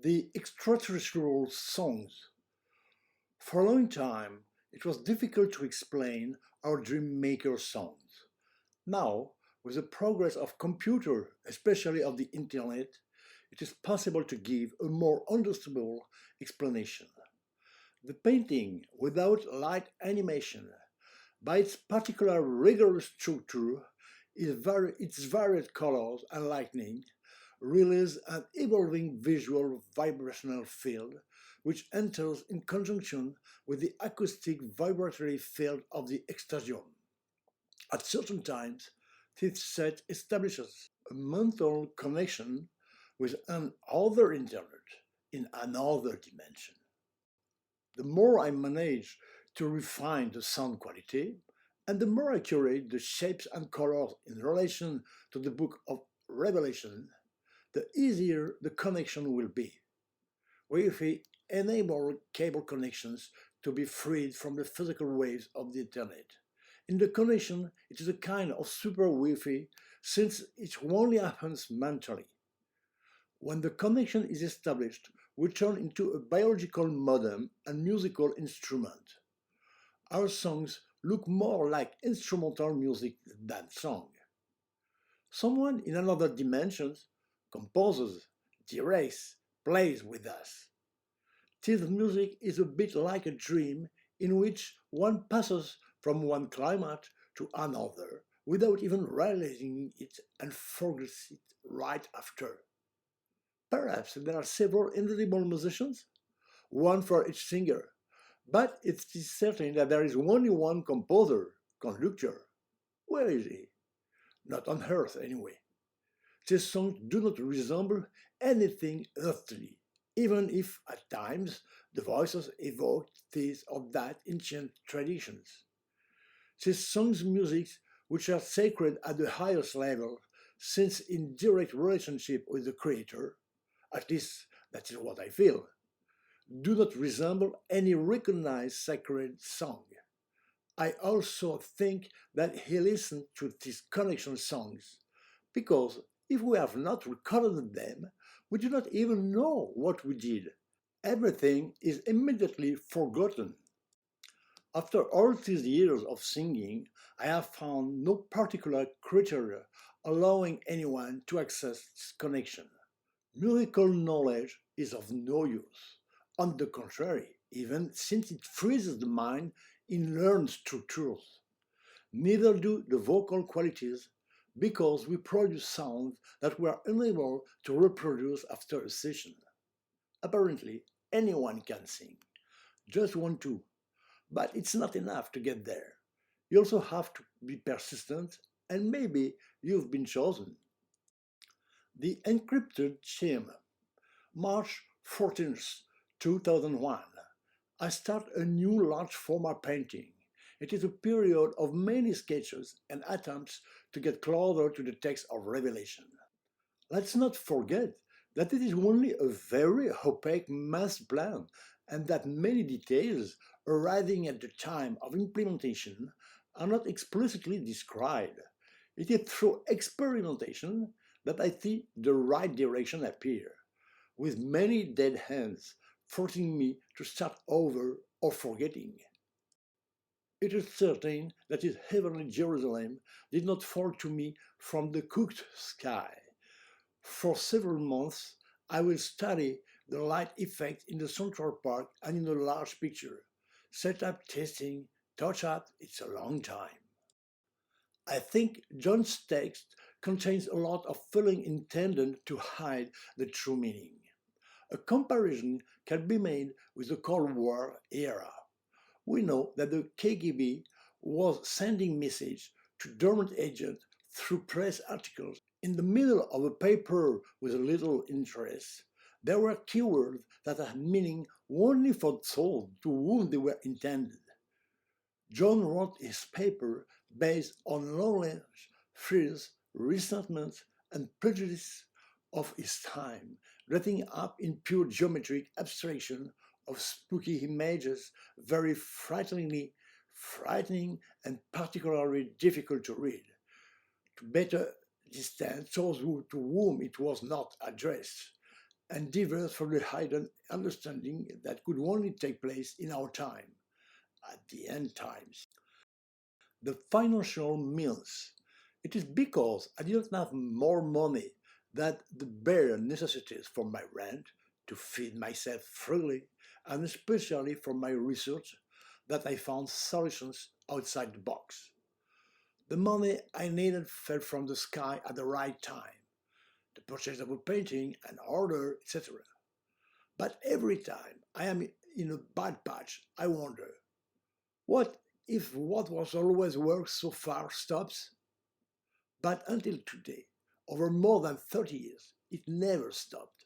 The extraterrestrial songs. For a long time, it was difficult to explain our dream maker songs. Now, with the progress of computer, especially of the internet, it is possible to give a more understandable explanation. The painting without light animation, by its particular rigorous structure, its varied colors and lighting, release an evolving visual vibrational field which enters in conjunction with the acoustic vibratory field of the Extasium. At certain times, this set establishes a mental connection with another internet in another dimension. The more I manage to refine the sound quality, and the more I curate the shapes and colors in relation to the book of Revelation, the easier the connection will be. Wi-Fi enables cable connections to be freed from the physical waves of the internet. In the connection, it is a kind of super Wi-Fi since it only happens mentally. When the connection is established, we turn into a biological modem and musical instrument. Our songs look more like instrumental music than song. Someone in another dimension composes, directs, plays with us. This music is a bit like a dream in which one passes from one climate to another without even realizing it and forgets it right after. Perhaps there are several invisible musicians, one for each singer, but it is certain that there is only one composer, conductor. Where is he? Not on earth, anyway. These songs do not resemble anything earthly, even if at times the voices evoke this or that ancient traditions. These songs' music, which are sacred at the highest level, since in direct relationship with the Creator, at least that is what I feel, do not resemble any recognized sacred song. I also think that he listened to these connection songs, because if we have not recorded them, we do not even know what we did. Everything is immediately forgotten. After all these years of singing, I have found no particular criteria allowing anyone to access this connection. Musical knowledge is of no use. On the contrary, even since it freezes the mind in learned structures. Neither do the vocal qualities, because we produce sounds that we are unable to reproduce after a session. Apparently, anyone can sing, just one too, but it's not enough to get there. You also have to be persistent, and maybe you've been chosen. The Encrypted Gem, March 14th, 2001. I start a new large format painting. It is a period of many sketches and attempts to get closer to the text of Revelation. Let's not forget that it is only a very opaque master plan and that many details arriving at the time of implementation are not explicitly described. It is through experimentation that I see the right direction appear, with many dead hands forcing me to start over or forgetting. It is certain that his heavenly Jerusalem did not fall to me from the cooked sky. For several months, I will study the light effect in the Central Park and in the large picture. Setup, testing, touch up, it's a long time. I think John's text contains a lot of feeling intended to hide the true meaning. A comparison can be made with the Cold War era. We know that the KGB was sending messages to dormant agents through press articles. In the middle of a paper with little interest, there were keywords that had meaning only for those to whom they were intended. John wrote his paper based on knowledge, fears, resentment, and prejudice of his time, dressing up in pure geometric abstraction of spooky images, very frightening and particularly difficult to read. To better distance those to whom it was not addressed, and diverse from the hidden understanding that could only take place in our time, at the end times. The financial means. It is because I didn't have more money than the bare necessities for my rent, to feed myself freely, and especially for my research, that I found solutions outside the box. The money I needed fell from the sky at the right time, the purchase of a painting, an order, etc. But every time I am in a bad patch, I wonder, what if what was always worked so far stops? But until today, over more than 30 years, it never stopped.